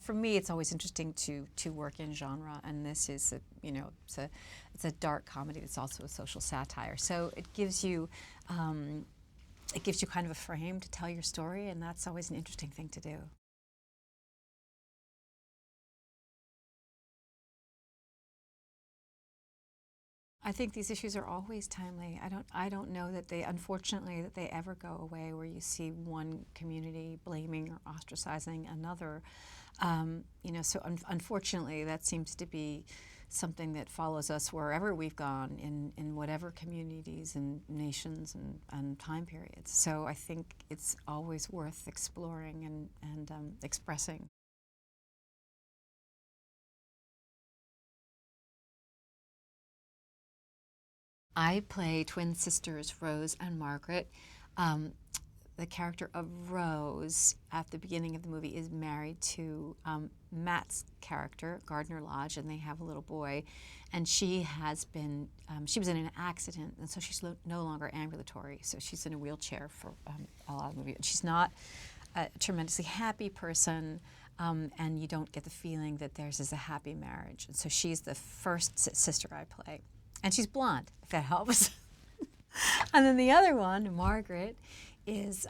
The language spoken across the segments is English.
For me, it's always interesting to work in genre, and this is it's a dark comedy that's also a social satire. So it gives you kind of a frame to tell your story, and that's always an interesting thing to do. I think these issues are always timely. I don't know that they, unfortunately, that they ever go away where you see one community blaming or ostracizing another. So unfortunately, that seems to be something that follows us wherever we've gone in whatever communities and nations and time periods. So I think it's always worth exploring and expressing. I play twin sisters Rose and Margaret. Um, the character of Rose at the beginning of the movie is married to Matt's character, Gardner Lodge, and they have a little boy. And she she was in an accident, and so she's no longer ambulatory. So she's in a wheelchair for a lot of the movie. She's not a tremendously happy person, and you don't get the feeling that theirs is a happy marriage. And so she's the first sister I play. And she's blonde, if that helps. And then the other one, Margaret, is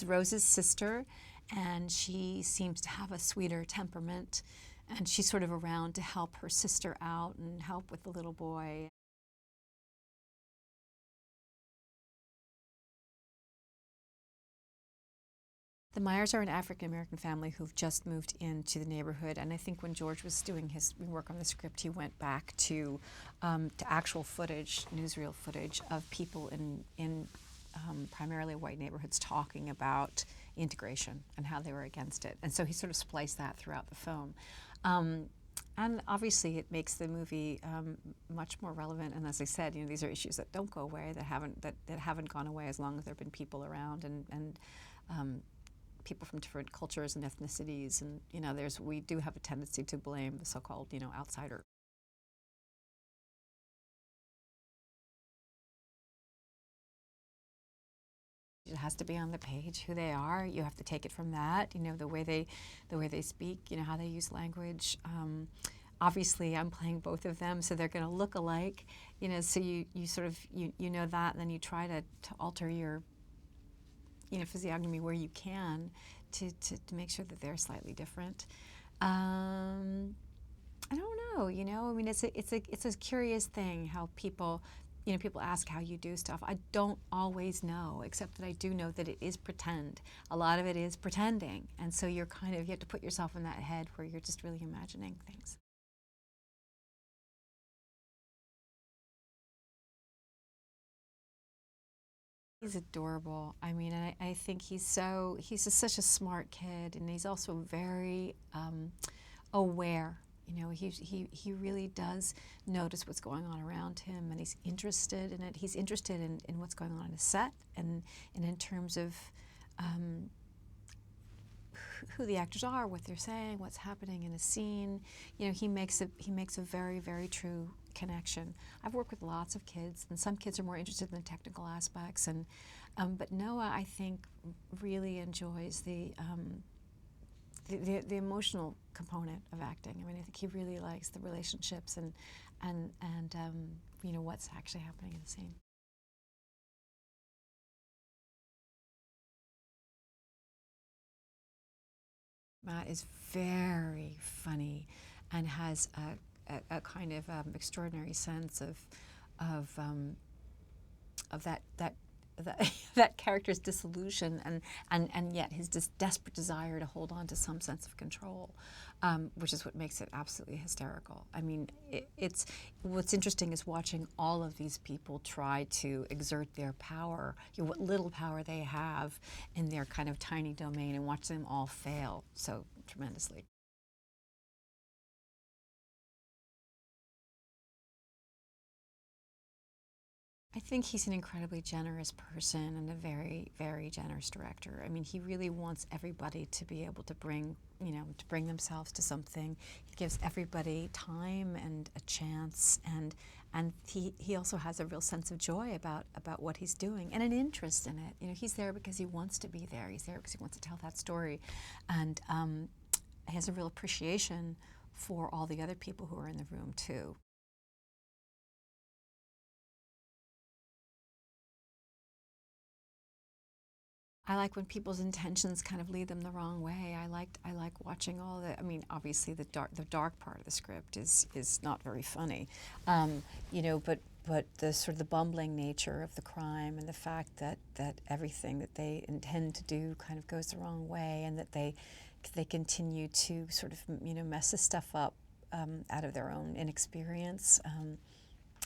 Rose's sister, and she seems to have a sweeter temperament, and she's sort of around to help her sister out and help with the little boy. The Meyers are an African-American family who've just moved into the neighborhood, and I think when George was doing his work on the script, he went back to actual footage, newsreel footage of people in primarily white neighborhoods talking about integration and how they were against it. And so he sort of spliced that throughout the film. And obviously it makes the movie much more relevant. And as I said, these are issues that don't go away, that haven't gone away as long as there have been people around and people from different cultures and ethnicities. And we do have a tendency to blame the so-called outsider. It has to be on the page who they are. You have to take it from that. The way they speak. How they use language. Obviously, I'm playing both of them, so they're going to look alike. So you sort of know that, and then you try to alter your physiognomy where you can to make sure that they're slightly different. I don't know. I mean, it's a curious thing how people. People ask how you do stuff. I don't always know, except that I do know that it is pretend. A lot of it is pretending. And so you have to put yourself in that head where you're just really imagining things. He's adorable. I mean, I think he's such a smart kid, and he's also very aware. He really does notice what's going on around him, and he's interested in it. He's interested in what's going on a set, and in terms of who the actors are, what they're saying, what's happening in a scene. He makes a very, very true connection. I've worked with lots of kids, and some kids are more interested in the technical aspects, but Noah, I think, really enjoys the emotional component of acting. I mean, I think he really likes the relationships and what's actually happening in the scene. Matt is very funny and has a kind of extraordinary sense of that character's disillusion and yet his desperate desire to hold on to some sense of control, which is what makes it absolutely hysterical. I mean, it's what's interesting is watching all of these people try to exert their power, what little power they have in their kind of tiny domain, and watch them all fail so tremendously. I think he's an incredibly generous person and a very, very generous director. I mean, he really wants everybody to be able to bring themselves to something. He gives everybody time and a chance, and he also has a real sense of joy about what he's doing and an interest in it. He's there because he wants to be there. He's there because he wants to tell that story, and has a real appreciation for all the other people who are in the room too. I like when people's intentions kind of lead them the wrong way. I like watching all the. I mean, obviously the dark part of the script is not very funny, you know. But the sort of the bumbling nature of the crime and the fact that everything that they intend to do kind of goes the wrong way, and that they continue to sort of, you know, mess this stuff up out of their own inexperience.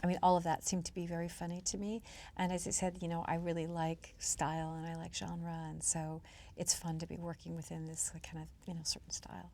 I mean, all of that seemed to be very funny to me. And as I said, you know, I really like style and I like genre, and so it's fun to be working within this kind of, you know, certain style.